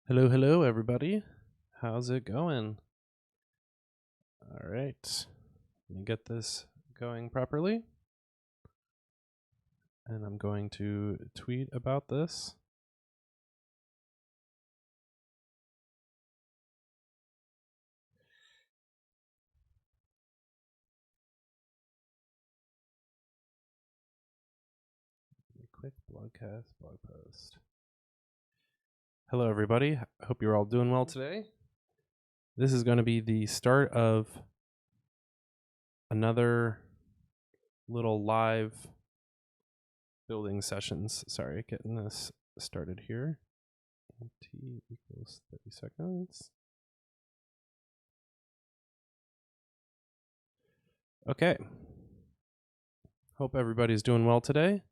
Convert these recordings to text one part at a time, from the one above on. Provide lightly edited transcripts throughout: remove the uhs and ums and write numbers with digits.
Hello, hello, everybody. How's it going? All right. Let me get this going properly. And I'm going to tweet about this. Quick blog post. Hello, everybody. Hope you're all doing well today. This is going to be the start of another little live building sessions. Sorry, getting this started here. T equals 30 seconds. Okay. Hope everybody's doing well today.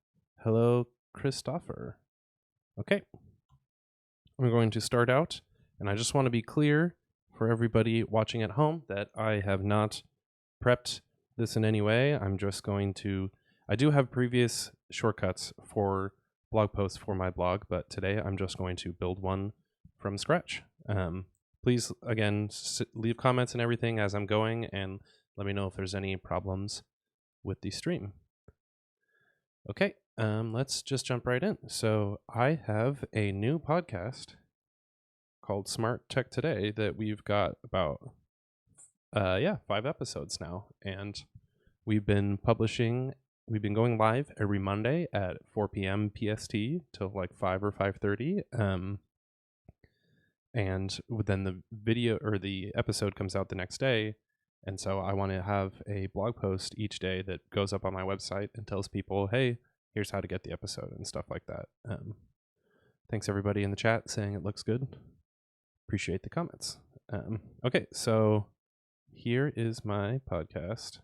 Hello, Christopher. Okay. I'm going to start out, and I just want to be clear for everybody watching at home that I have not prepped this in any way. I'm just going to, I do have previous shortcuts for blog posts for my blog, but today I'm just going to build one from scratch. Please, again, leave comments and everything as I'm going, and let me know if there's any problems with the stream. Okay, let's just jump right in. So I have a new podcast called Smart Tech Today that we've got about 5 episodes now, and we've been going live every Monday at 4 p.m. PST till like 5 or 5:30, and then the video or the episode comes out the next day. And so I want to have a blog post each day that goes up on my website and tells people, hey, here's how to get the episode and stuff like that. Thanks everybody in the chat saying it looks good. Appreciate the comments. Okay, so here is my podcast,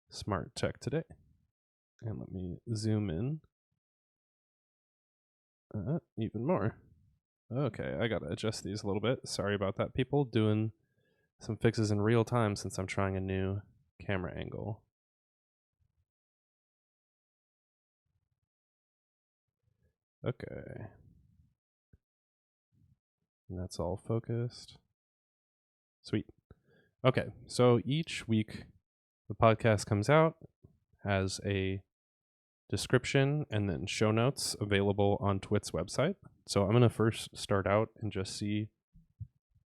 Smart Tech Today. And let me zoom in even more. Okay, I gotta adjust these a little bit. Sorry about that, people. Doing some fixes in real time since I'm trying a new camera angle. Okay. And that's all focused. Sweet. Okay, so each week the podcast comes out, has a description and then show notes available on Twit's website. So I'm going to first start out and just see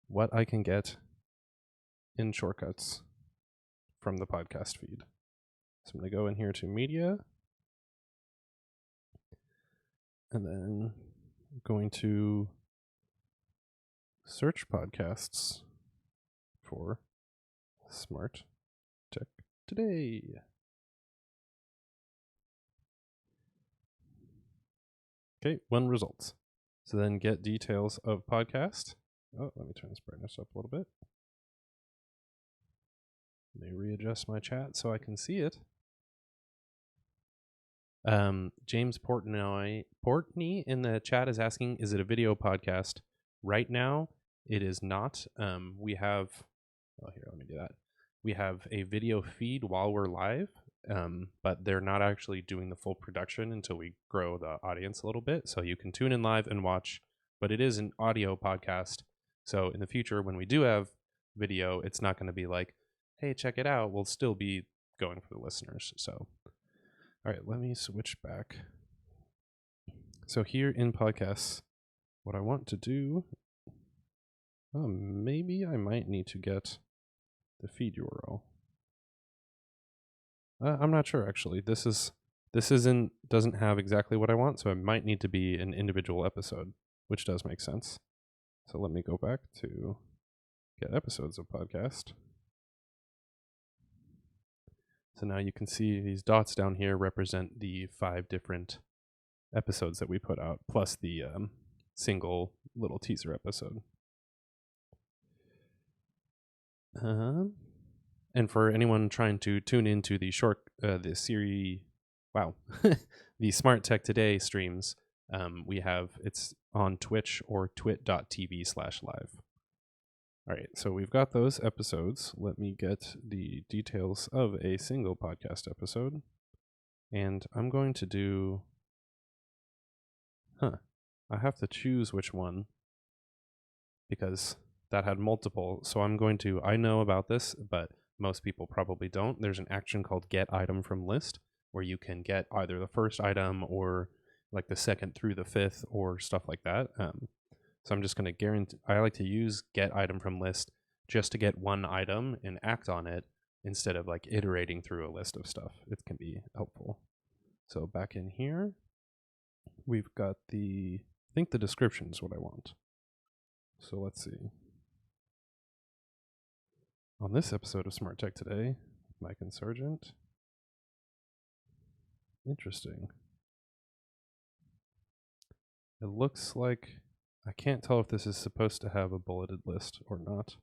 what I can get in shortcuts from the podcast feed. So I'm going to go in here to media, and then I'm going to search podcasts for Smart Tech Today. Okay, 1 results. So then get details of podcast. Oh, let me turn this brightness up a little bit. Let me readjust my chat so I can see it. James Portney in the chat is asking, is it a video podcast? Right now, it is not. We have, let me do that. We have a video feed while we're live, but they're not actually doing the full production until we grow the audience a little bit. So you can tune in live and watch, but it is an audio podcast. So in the future, when we do have video, it's not going to be like, hey, check it out. We'll still be going for the listeners. So, all right, let me switch back. So here in podcasts, what I want to do, maybe I might need to get the feed URL. I'm not sure actually. This doesn't have exactly what I want, so it might need to be an individual episode, which does make sense. So let me go back to get episodes of podcast. So now you can see these dots down here represent the 5 different episodes that we put out, plus the single little teaser episode. And for anyone trying to tune into the the Siri, the Smart Tech Today streams, it's on Twitch or twit.tv/live. All right, so we've got those episodes. Let me get the details of a single podcast episode. And I'm going to do, I have to choose which one. because that had multiple. So I know about this, but most people probably don't. There's an action called get item from list where you can get either the first item or like the second through the fifth or stuff like that. So I'm just going to guarantee, I like to use get item from list just to get one item and act on it instead of like iterating through a list of stuff. It can be helpful. So back in here, we've got I think the description is what I want. So let's see. On this episode of Smart Tech Today, Mike and Sargent. Interesting. It looks like, I can't tell if this is supposed to have a bulleted list or not.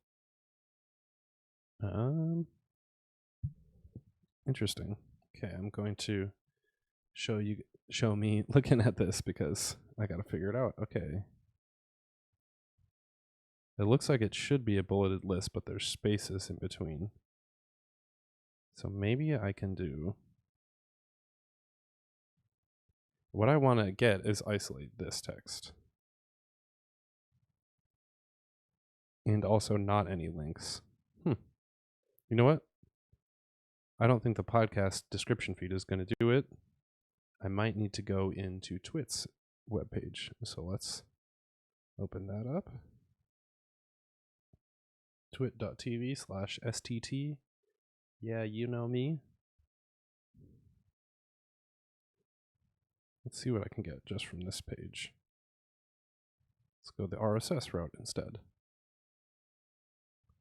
Interesting. Okay, I'm going to show me looking at this because I gotta figure it out. Okay. It looks like it should be a bulleted list, but there's spaces in between. So maybe I can do, what I want to get is isolate this text. And also not any links. You know what? I don't think the podcast description feed is going to do it. I might need to go into Twit's webpage. So let's open that up. twit.tv/STT. Yeah, you know me. Let's see what I can get just from this page. Let's go the RSS route instead.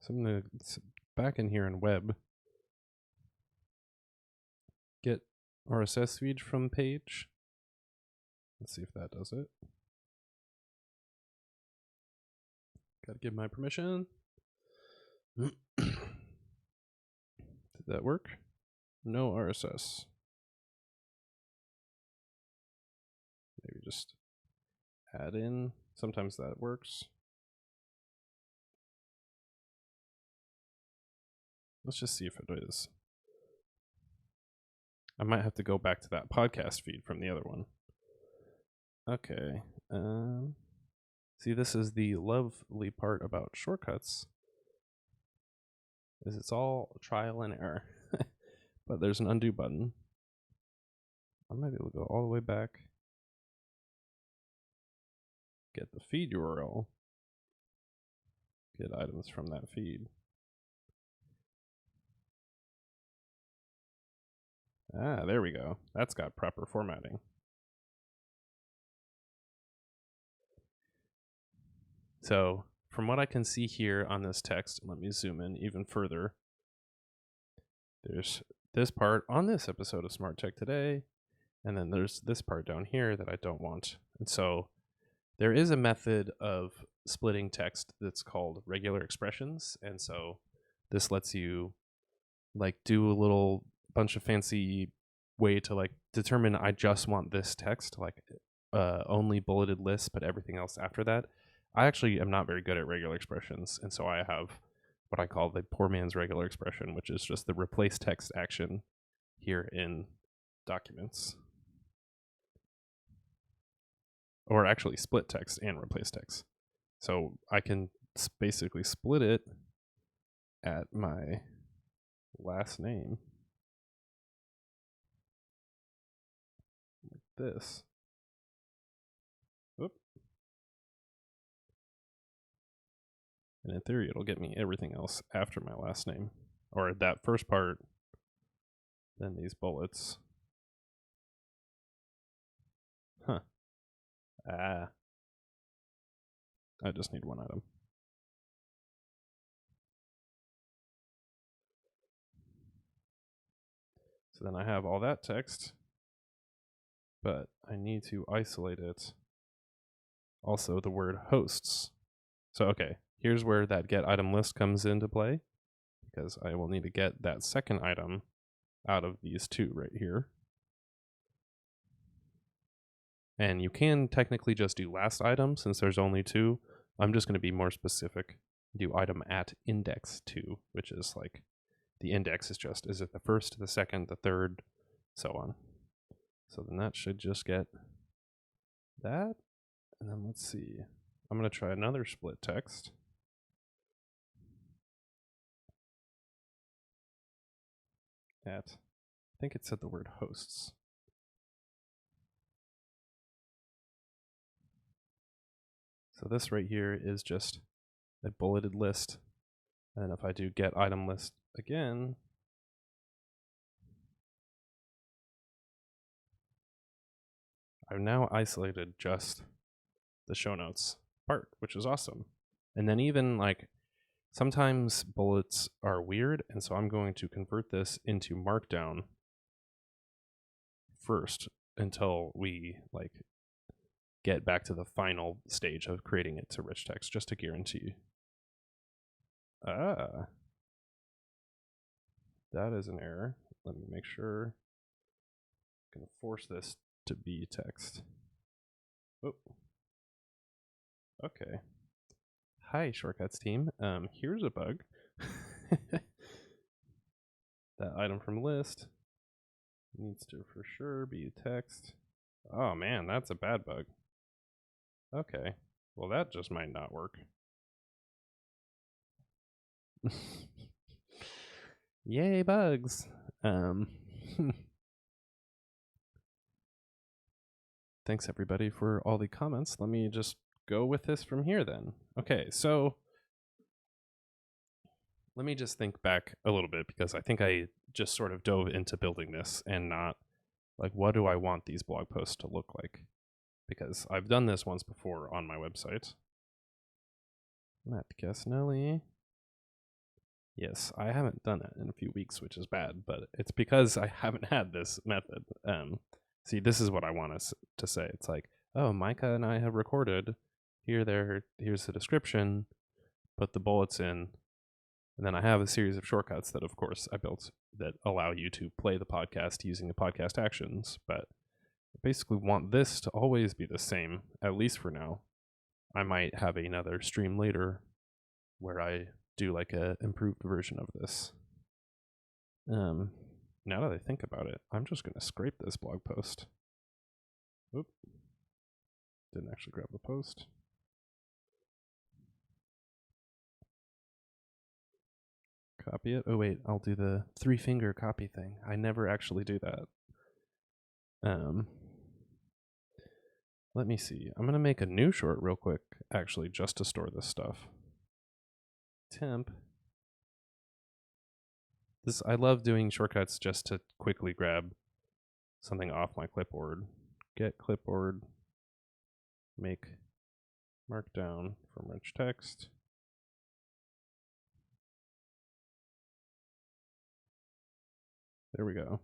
So I'm going to back in here in web, get RSS feed from page. Let's see if that does it. Gotta give my permission. Did that work? No RSS. Maybe just add in. Sometimes that works. Let's just see if it is. I might have to go back to that podcast feed from the other one. Okay. See, this is the lovely part about shortcuts. Is it's all trial and error. But there's an undo button. I might be able to go all the way back. Get the feed URL. Get items from that feed. Ah, there we go. That's got proper formatting. So from what I can see here on this text, let me zoom in even further. There's this part on this episode of Smart Tech Today, and then there's this part down here that I don't want. And so there is a method of splitting text that's called regular expressions. And so this lets you like do a little bunch of fancy way to like determine I just want this text, like only bulleted lists, but everything else after that. I actually am not very good at regular expressions, and so I have what I call the poor man's regular expression, which is just the replace text action here in documents. Or actually split text and replace text. So I can basically split it at my last name. Like this. Whoop. And in theory, it'll get me everything else after my last name. Or that first part, then these bullets. Huh. I just need one item. So then I have all that text, but I need to isolate it. Also the word hosts. So, okay, here's where that get item list comes into play, because I will need to get that second item out of these two right here. And you can technically just do last item since there's only two. I'm just going to be more specific. Do item at index 2, which is like the index is it the first, the second, the third, so on. So then that should just get that. And then let's see. I'm going to try another split text. I think it said the word hosts. So this right here is just a bulleted list. And if I do get item list again, I've now isolated just the show notes part, which is awesome. And then even like sometimes bullets are weird, and so I'm going to convert this into Markdown first until we like get back to the final stage of creating it to rich text, just to guarantee. That is an error. Let me make sure. I'm gonna force this to be text. Oh. Okay. Hi, Shortcuts team. Here's a bug. That item from list needs to for sure be text. Oh man, that's a bad bug. Okay. Well, that just might not work. Yay, bugs. Thanks everybody for all the comments. Let me just go with this from here then. Okay, so let me just think back a little bit, because I think I just sort of dove into building this and not like, what do I want these blog posts to look like? Because I've done this once before on my website. Matt Gasnelli. Yes, I haven't done it in a few weeks, which is bad, but it's because I haven't had this method. See, this is what I want us to say. It's like, oh, Micah and I have recorded. Here's the description, put the bullets in, and then I have a series of shortcuts that, of course, I built that allow you to play the podcast using the podcast actions. But I basically want this to always be the same, at least for now. I might have another stream later where I do like a improved version of this. Now that I think about it, I'm just going to scrape this blog post. Oop. Didn't actually grab the post. Copy it. Oh wait, I'll do the 3-finger copy thing. I never actually do that. Let me see. I'm going to make a new short real quick, actually, just to store this stuff. Temp. I love doing shortcuts just to quickly grab something off my clipboard. Get clipboard, make Markdown from rich text. There we go.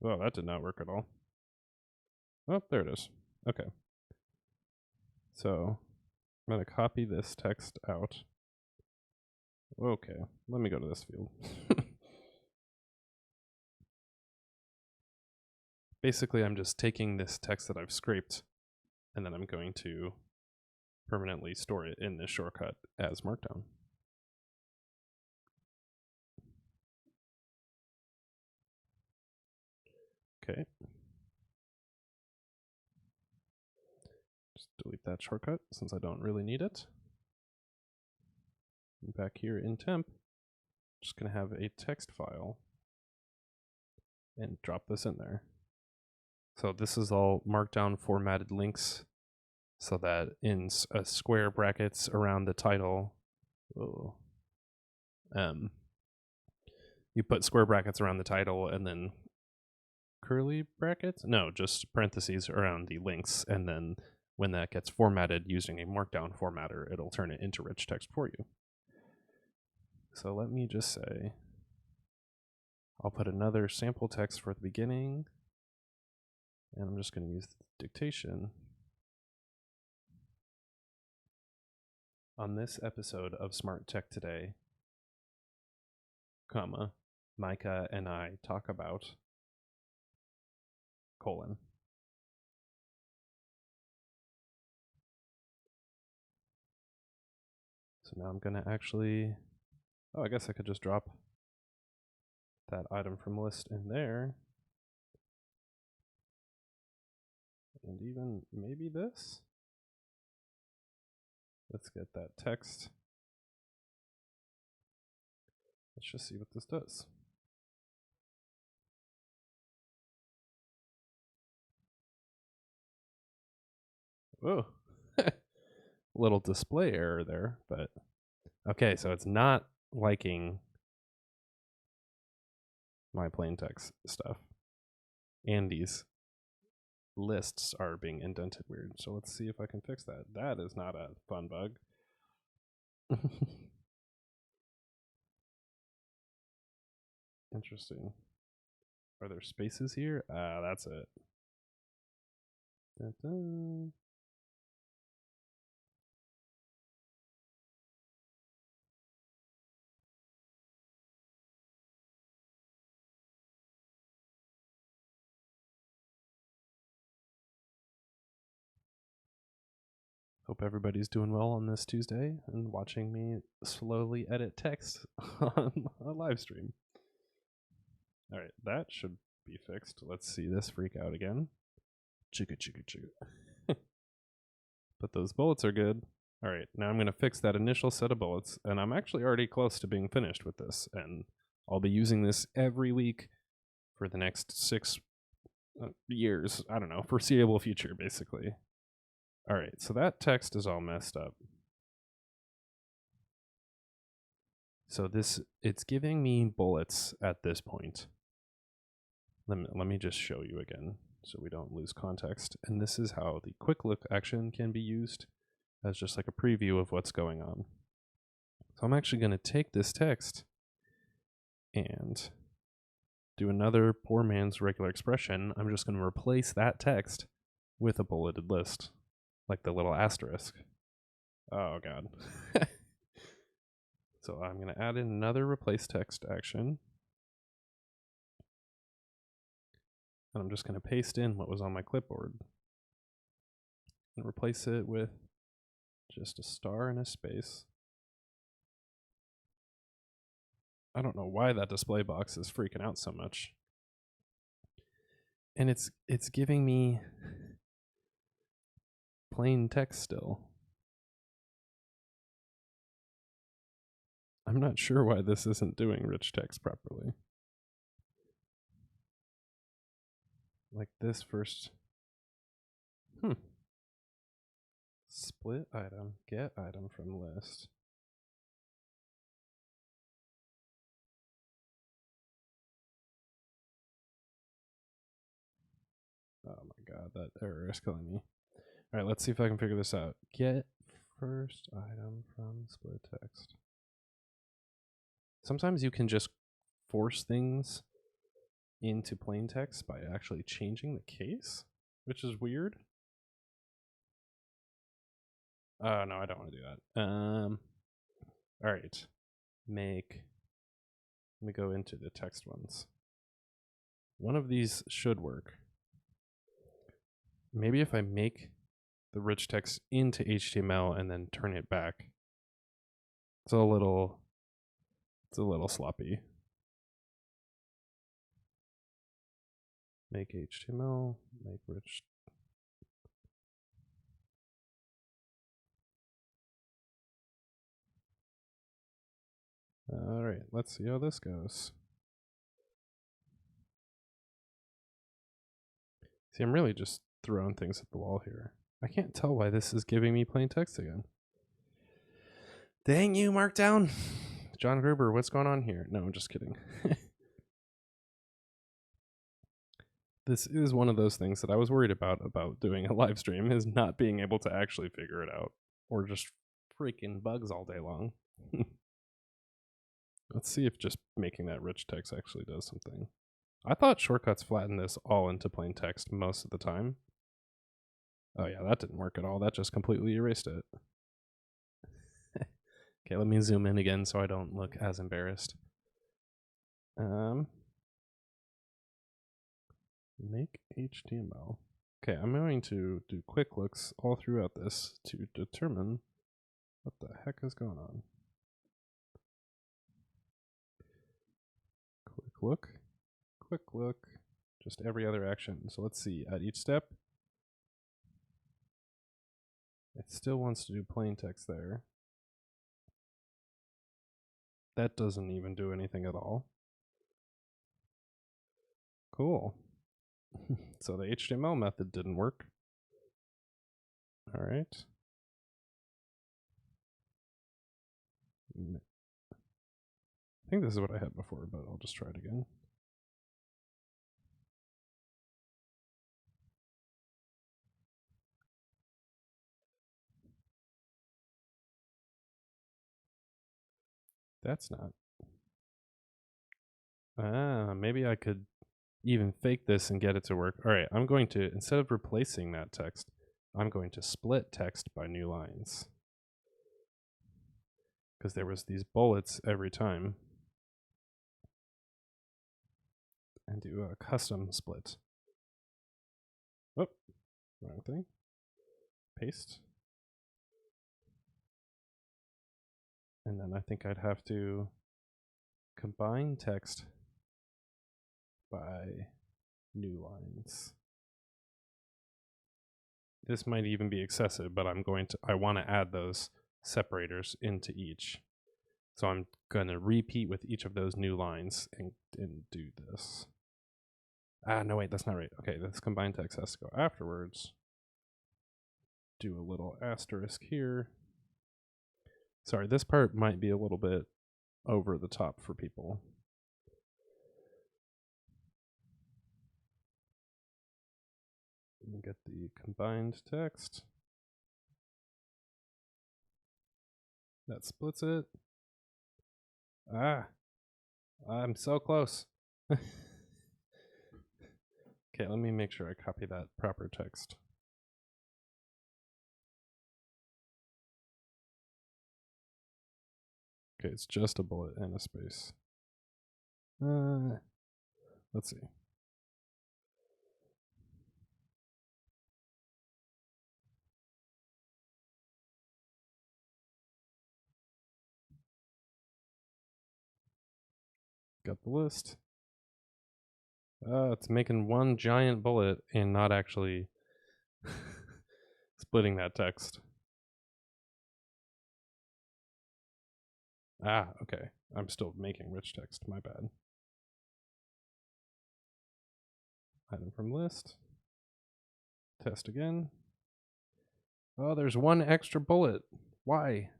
Oh, that did not work at all. Oh, there it is. Okay. So I'm going to copy this text out. Okay, let me go to this field. Basically, I'm just taking this text that I've scraped, and then I'm going to permanently store it in this shortcut as Markdown. Okay. Just delete that shortcut since I don't really need it. And back here in temp, just going to have a text file and drop this in there. So this is all Markdown formatted links, so that in square brackets around the title, you put square brackets around the title and then curly brackets? No, just parentheses around the links, and then when that gets formatted using a Markdown formatter, it'll turn it into rich text for you. So let me just say, I'll put another sample text for the beginning, and I'm just going to use the dictation. On this episode of Smart Tech Today, comma, Micah and I talk about, colon. So now I'm going to actually, I guess I could just drop that item from list in there. And even maybe this. Let's get that text. Let's just see what this does. Whoa. Little display error there, but okay, so it's not liking my plain text stuff. And these lists are being indented weird. So let's see if I can fix that. That is not a fun bug. Interesting. Are there spaces here? That's it. Da-da. Hope everybody's doing well on this Tuesday and watching me slowly edit text on a live stream. All right, that should be fixed. Let's see this freak out again. Chugga chugga chugga. But those bullets are good. All right, now I'm going to fix that initial set of bullets, and I'm actually already close to being finished with this, and I'll be using this every week for the next 6 years. I don't know, foreseeable future, basically. All right, so that text is all messed up. So it's giving me bullets at this point. Let me just show you again so we don't lose context. And this is how the quick look action can be used as just like a preview of what's going on. So I'm actually going to take this text and do another poor man's regular expression. I'm just going to replace that text with a bulleted list, like the little asterisk. Oh, God. So I'm going to add in another replace text action. And I'm just going to paste in what was on my clipboard and replace it with just a star and a space. I don't know why that display box is freaking out so much. And it's giving me plain text still. I'm not sure why this isn't doing rich text properly. Like this first. Split item, get item from list. Oh my God, that error is killing me. All right, let's see if I can figure this out. Get first item from split text. Sometimes you can just force things into plain text by actually changing the case, which is weird. Oh, no, I don't want to do that. All right. Let me go into the text ones. One of these should work. Maybe if I make the rich text into HTML and then turn it back. It's a little sloppy. Make HTML, make rich. All right, let's see how this goes. See, I'm really just throwing things at the wall here. I can't tell why this is giving me plain text again. Dang you, Markdown. John Gruber, what's going on here? No, I'm just kidding. This is one of those things that I was worried about doing a live stream, is not being able to actually figure it out, or just freaking bugs all day long. Let's see if just making that rich text actually does something. I thought shortcuts flattened this all into plain text most of the time. Oh yeah, that didn't work at all. That just completely erased it. Okay, let me zoom in again so I don't look as embarrassed. Make HTML. Okay, I'm going to do quick looks all throughout this to determine what the heck is going on. Quick look, just every other action. So let's see, at each step, It still wants to do plain text there. That doesn't even do anything at all. Cool. So the HTML method didn't work. All right. I think this is what I had before, but I'll just try it again. That's not. Maybe I could even fake this and get it to work. All right, I'm going to, instead of replacing that text, I'm going to split text by new lines. Because there was these bullets every time. And do a custom split. Oh, wrong thing. Paste. And then I think I'd have to combine text by new lines. This might even be excessive, but I want to add those separators into each. So I'm going to repeat with each of those new lines and do this. No, wait, that's not right. Okay, this combined text has to go afterwards. Do a little asterisk here. Sorry, this part might be a little bit over the top for people. Get the combined text. That splits it. I'm so close. Okay, let me make sure I copy that proper text. Okay, it's just a bullet and a space. Let's see. Got the list. It's making one giant bullet and not actually splitting that text. Okay. I'm still making rich text. My bad. Item from list. Test again. Oh, there's one extra bullet. Why?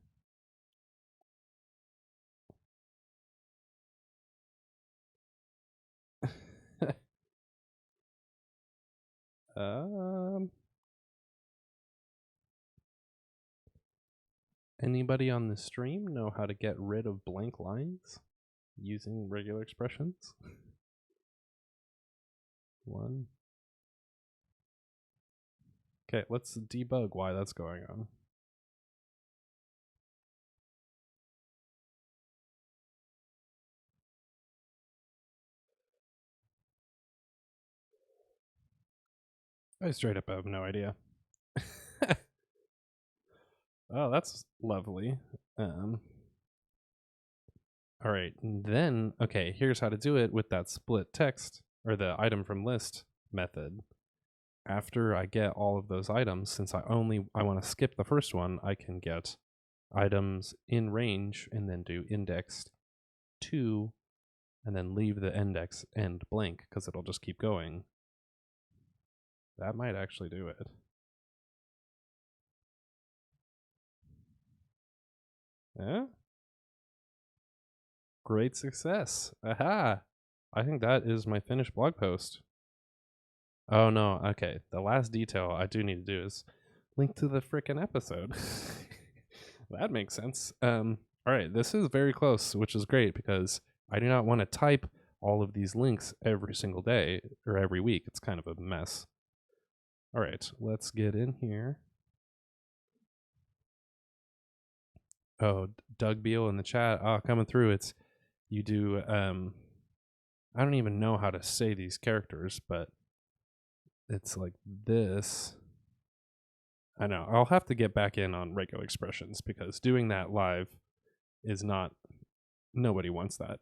Anybody on the stream know how to get rid of blank lines using regular expressions? One. Okay, let's debug why that's going on. I straight up have no idea. Oh, that's lovely. All right, then, okay, here's how to do it with that split text, or the item from list method. After I get all of those items, since I want to skip the first one, I can get items in range and then do indexed to, and then leave the index end blank, because it'll just keep going. That might actually do it. Yeah? Great success. Aha! I think that is my finished blog post. Oh no, okay. The last detail I do need to do is link to the frickin' episode. That makes sense. Alright, this is very close, which is great because I do not want to type all of these links every single day or every week. It's kind of a mess. Alright, let's get in here. Oh, Doug Beal in the chat. Coming through. It's you do I don't even know how to say these characters, but it's like this. I know. I'll have to get back in on regular expressions because doing that live is not, nobody wants that.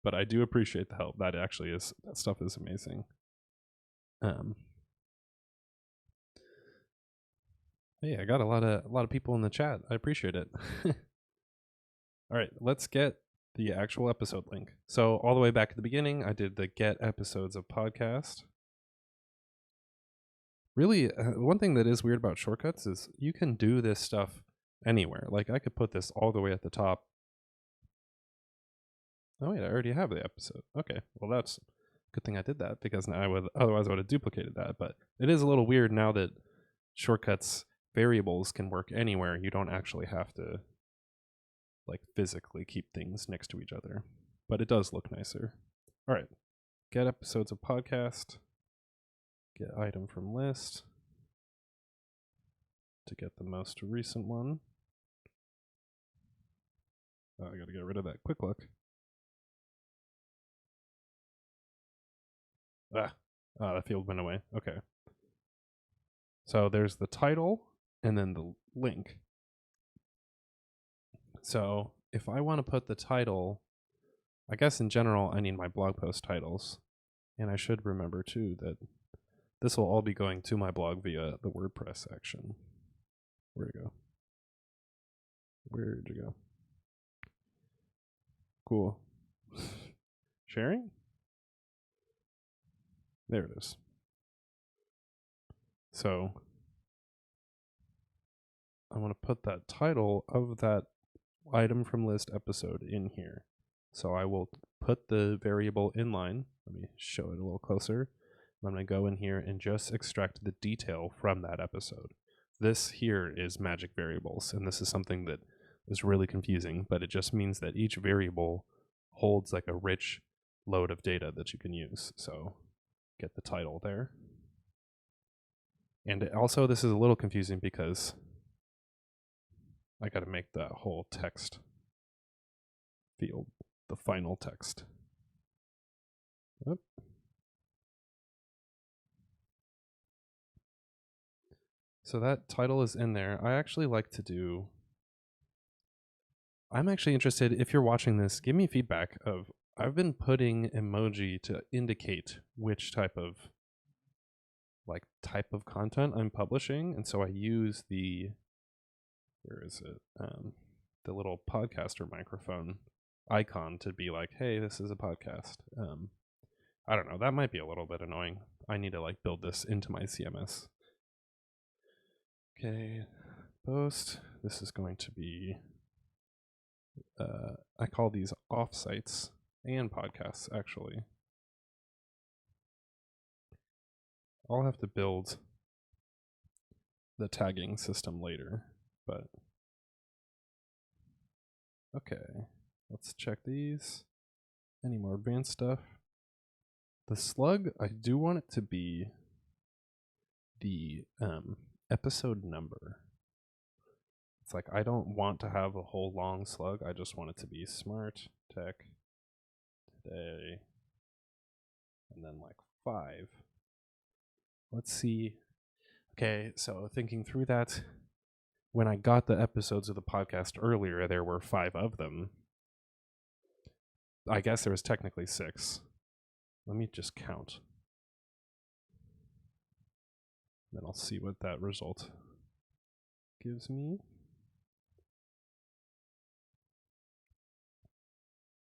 But I do appreciate the help. That actually is, that stuff is amazing. Hey, I got a lot of people in the chat. I appreciate it. All right, let's get the actual episode link. So all the way back at the beginning, I did the get episodes of podcast. Really, one thing that is weird about shortcuts is you can do this stuff anywhere. Like I could put this all the way at the top. Oh wait, I already have the episode. Okay, well that's a good thing I did that, because now otherwise I would have duplicated that. But it is a little weird now that shortcuts variables can work anywhere. You don't actually have to like physically keep things next to each other, but it does look nicer. All right, get episodes of podcast, get item from list to get the most recent one. Oh, I gotta get rid of that quick look. That field went away. Okay. So there's the title and then the link. So if I want to put the title, I guess in general, I need my blog post titles. And I should remember too that this will all be going to my blog via the WordPress section. Where'd it go? Where'd you go? Cool. Sharing? There it is. So I want to put that title of that item from list episode in here. So I will put the variable inline. Let me show it a little closer. I'm going to go in here and just extract the detail from that episode. This here is magic variables, and this is something that is really confusing, but it just means that each variable holds like a rich load of data that you can use. So get the title there. And also this is a little confusing because I got to make that whole text field the final text. Oop. So that title is in there. I actually like to do, I'm actually interested, if you're watching this, give me feedback of, I've been putting emoji to indicate which type of content I'm publishing. And so I use the, where is it? The little podcaster microphone icon to be like, hey, this is a podcast. I don't know. That might be a little bit annoying. I need to like build this into my CMS. Okay, post. This is going to be, I call these offsites and podcasts actually. I'll have to build the tagging system later, but okay, let's check these. Any more advanced stuff? The slug, I do want it to be the episode number. It's like I don't want to have a whole long slug. I just want it to be smart tech today and then like 5. Let's see. Okay, so thinking through that, when I got the episodes of the podcast earlier, there were 5 of them. I guess there was technically 6. Let me just count. Then I'll see what that result gives me.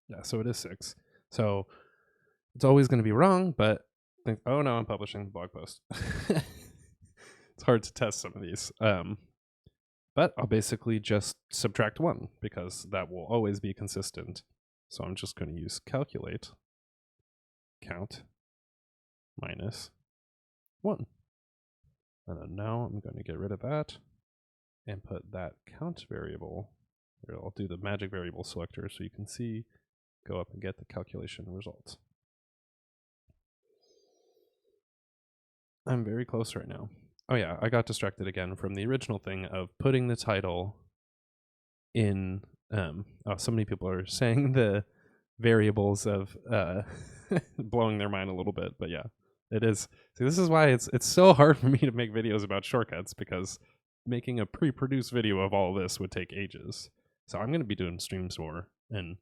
Yeah, so it is 6. So it's always going to be wrong, but think, oh no, I'm publishing the blog post. It's hard to test some of these. But I'll basically just subtract 1 because that will always be consistent. So I'm just going to use calculate count minus 1. And then now I'm going to get rid of that and put that count variable. Here, I'll do the magic variable selector so you can see, go up and get the calculation results. I'm very close right now. Oh yeah, I got distracted again from the original thing of putting the title in, so many people are saying the variables of blowing their mind a little bit, but yeah, it is. See, this is why it's so hard for me to make videos about shortcuts, because making a pre-produced video of all this would take ages. So I'm going to be doing streams more, and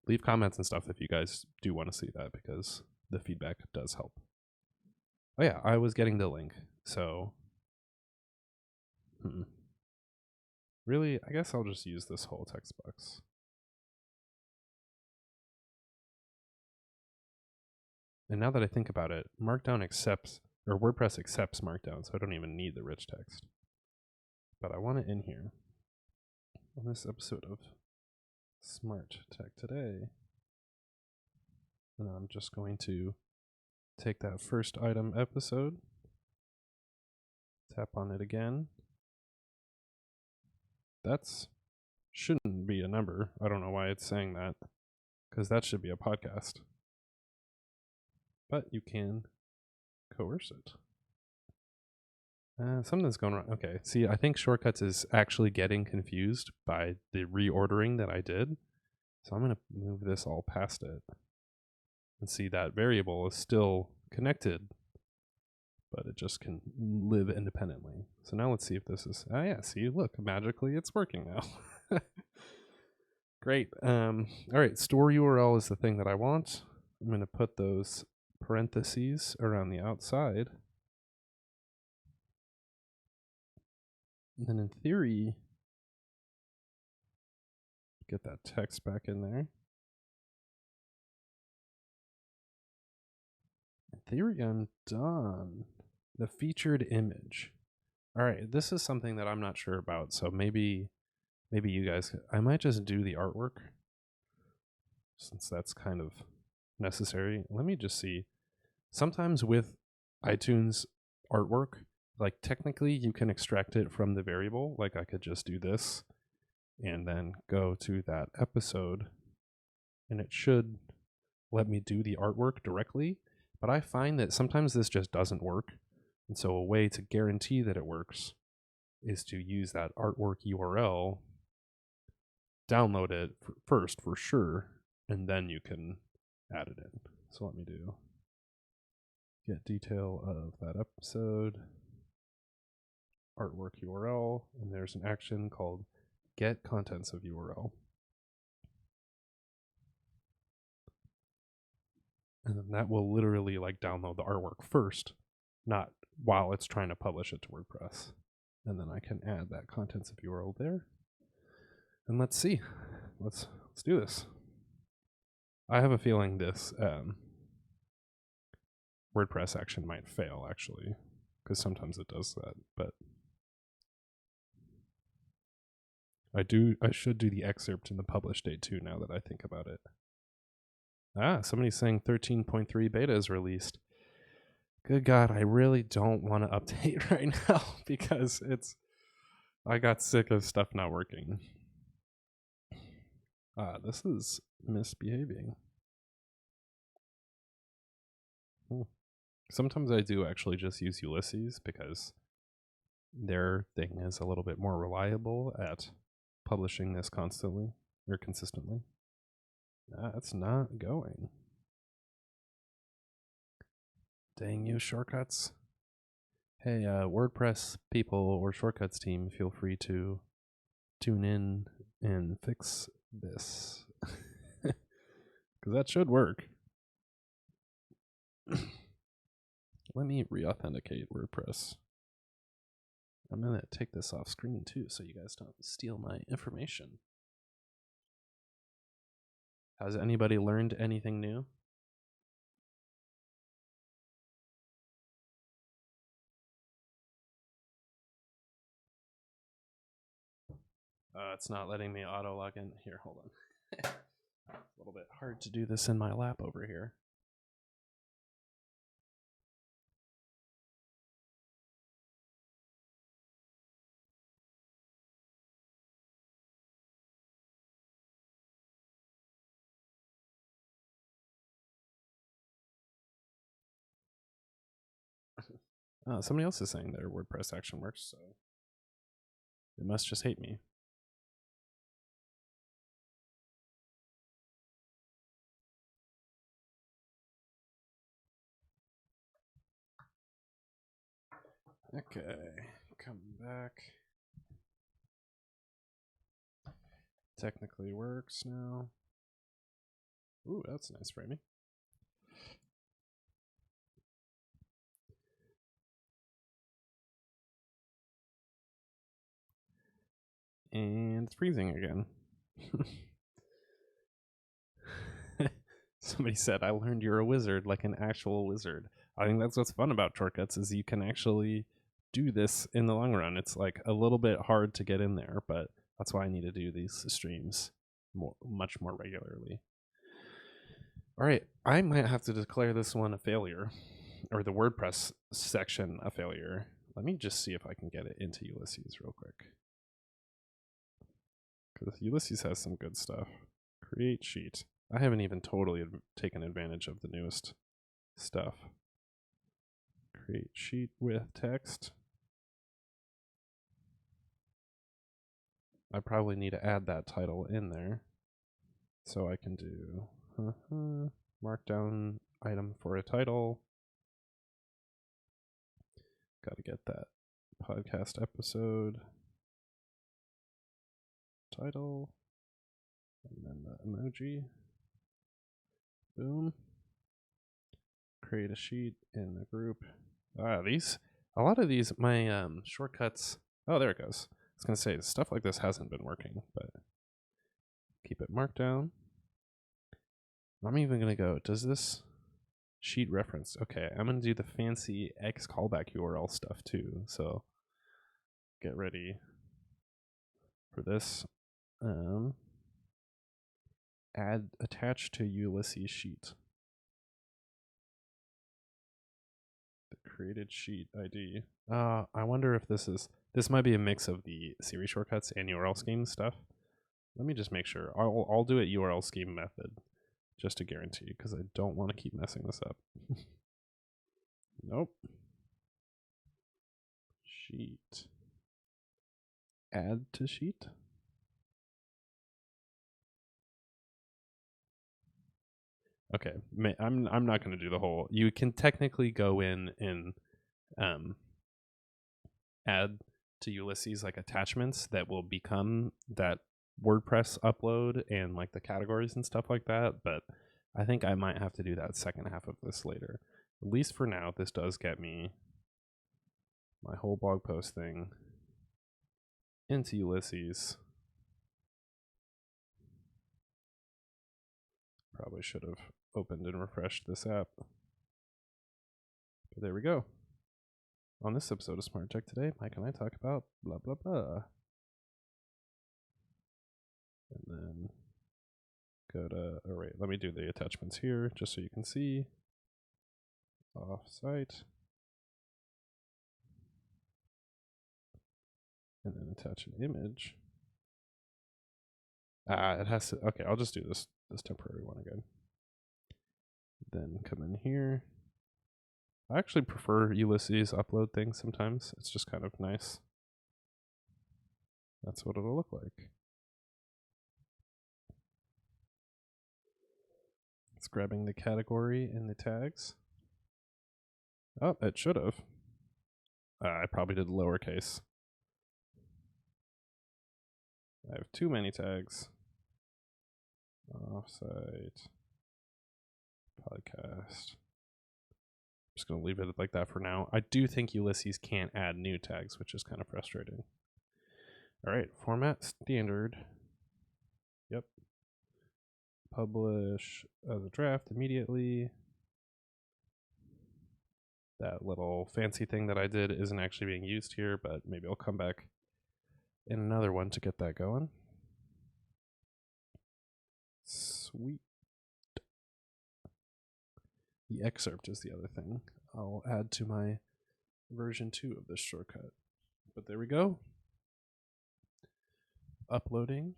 leave comments and stuff if you guys do want to see that, because the feedback does help. Oh yeah, I was getting the link. So Really, I guess I'll just use this whole text box. And now that I think about it, Markdown accepts, or WordPress accepts Markdown, so I don't even need the rich text. But I want it in here. On this episode of Smart Tech Today, and I'm just going to take that first item episode, tap on it again. That's shouldn't be a number. I don't know why it's saying that, because that should be a podcast. But you can coerce it. Something's going wrong. Okay, see, I think Shortcuts is actually getting confused by the reordering that I did. So I'm going to move this all past it. And see that variable is still connected, but it just can live independently. So now let's see if this is, oh yeah, see, look, magically it's working now. Great. All right, store URL is the thing that I want. I'm going to put those parentheses around the outside. And then in theory, get that text back in there. In theory, I'm done. The featured image. All right, this is something that I'm not sure about, so maybe you guys, I might just do the artwork since that's kind of necessary. Let me just see. Sometimes with iTunes artwork, like technically you can extract it from the variable. Like I could just do this and then go to that episode and it should let me do the artwork directly. But I find that sometimes this just doesn't work. And so a way to guarantee that it works is to use that artwork URL, download it first for sure, and then you can add it in. So let me do get detail of that episode, artwork URL, and there's an action called get contents of URL. And then that will literally like download the artwork first, not while it's trying to publish it to WordPress. And then I can add that contents of URL there. And let's see. Let's do this. I have a feeling this WordPress action might fail actually, because sometimes it does that, but I should do the excerpt in the publish date too now that I think about it. Somebody's saying 13.3 beta is released. Good God, I really don't want to update right now because I got sick of stuff not working. This is misbehaving. Sometimes I do actually just use Ulysses because their thing is a little bit more reliable at publishing this constantly or consistently. That's not going. Dang you, Shortcuts. Hey, WordPress people or Shortcuts team, feel free to tune in and fix this. Because that should work. Let me re-authenticate WordPress. I'm going to take this off screen too so you guys don't steal my information. Has anybody learned anything new? It's not letting me auto log in. Here, hold on. It's a little bit hard to do this in my lap over here. Somebody else is saying their WordPress action works, so they must just hate me. Okay, come back. Technically works now. Ooh, that's nice framing. And it's freezing again. Somebody said, I learned you're a wizard, like an actual wizard. I think that's what's fun about shortcuts is you can actually do this in the long run. It's like a little bit hard to get in there, but that's why I need to do these streams much more regularly. All right, I might have to declare this one a failure, or the WordPress section a failure. Let me just see if I can get it into Ulysses real quick. Because Ulysses has some good stuff. Create sheet. I haven't even totally taken advantage of the newest stuff. Create sheet with text. I probably need to add that title in there. So I can do Markdown item for a title. Got to get that podcast episode title. And then the emoji. Boom. Create a sheet in the group. A lot of these, my shortcuts. Oh, there it goes. I was going to say, stuff like this hasn't been working, but keep it marked down. I'm even going to go, does this sheet reference? Okay, I'm going to do the fancy X callback URL stuff too. So get ready for this. Add attach to Ulysses sheet. The created sheet ID. I wonder if this might be a mix of the Siri shortcuts and URL scheme stuff. Let me just make sure. I'll do it URL scheme method just to guarantee, because I don't want to keep messing this up. Nope. Sheet. Add to sheet. Okay, I'm not going to do the whole. You can technically go in and add to Ulysses like attachments that will become that WordPress upload and like the categories and stuff like that. But I think I might have to do that second half of this later. At least for now, this does get me my whole blog post thing into Ulysses. Probably should have opened and refreshed this app. But there we go. On this episode of Smart Tech Today, Mike and I talk about blah, blah, blah. And then go to, oh wait, let me do the attachments here just so you can see. Off-site. And then attach an image. It has to, okay, I'll just do this temporary one again. Then come in here. I actually prefer Ulysses upload things sometimes. It's just kind of nice. That's what it'll look like. It's grabbing the category and the tags. Oh, it should have. I probably did lowercase. I have too many tags. Offsite. Podcast. I'm just going to leave it like that for now. I do think Ulysses can't add new tags, which is kind of frustrating. All right, format standard. Yep. Publish as a draft immediately. That little fancy thing that I did isn't actually being used here, but maybe I'll come back in another one to get that going. Sweet. The excerpt is the other thing I'll add to my version 2 of this shortcut. But there we go. Uploading.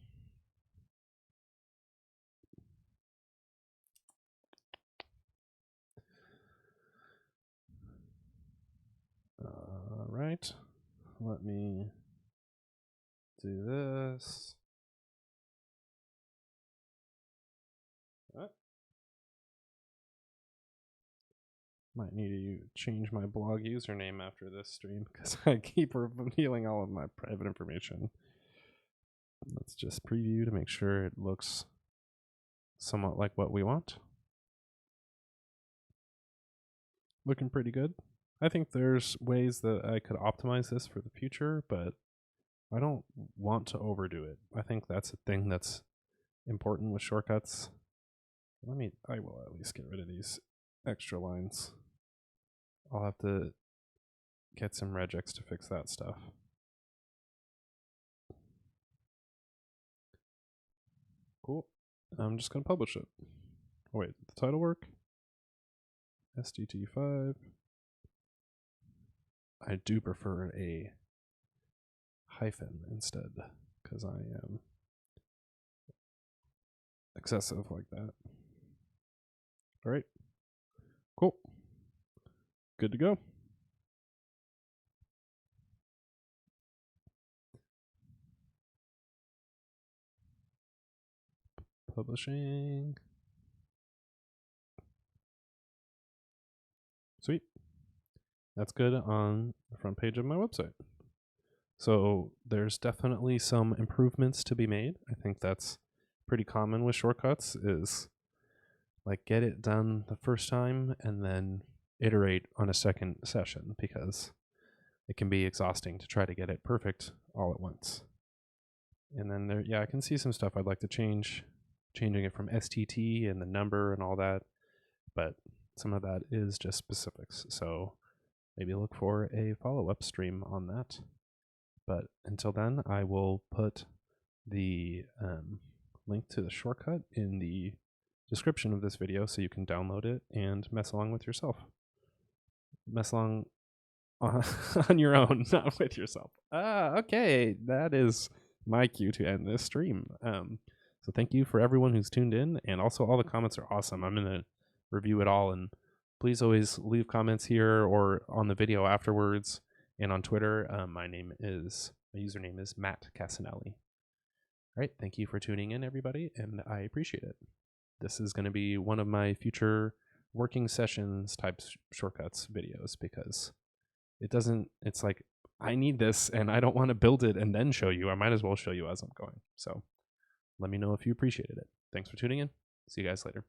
All right. Let me do this. Might need to change my blog username after this stream because I keep revealing all of my private information. Let's just preview to make sure it looks somewhat like what we want. Looking pretty good. I think there's ways that I could optimize this for the future, but I don't want to overdo it. I think that's a thing that's important with shortcuts. I will at least get rid of these extra lines. I'll have to get some regex to fix that stuff. Cool. I'm just going to publish it. Oh, wait, the title work? SDT5. I do prefer a hyphen instead, because I am excessive like that. All right. Cool. Good to go. Publishing. Sweet. That's good on the front page of my website. So there's definitely some improvements to be made. I think that's pretty common with shortcuts, is like get it done the first time and then iterate on a second session, because it can be exhausting to try to get it perfect all at once. And then I can see some stuff I'd like to change, changing it from STT and the number and all that, but some of that is just specifics. So maybe look for a follow-up stream on that. But until then, I will put the link to the shortcut in the description of this video so you can download it and mess along with yourself. Mess along on your own, not with yourself. Okay, that is my cue to end this stream. So thank you for everyone who's tuned in, and also all the comments are awesome. I'm gonna review it all, and please always leave comments here or on the video afterwards, and on Twitter. My username is Matt Casanelli. All right, thank you for tuning in, everybody, and I appreciate it. This is going to be one of my future working sessions type shortcuts videos, because it's like, I need this and I don't want to build it and then show you. I might as well show you as I'm going. So let me know if you appreciated it. Thanks for tuning in. See you guys later.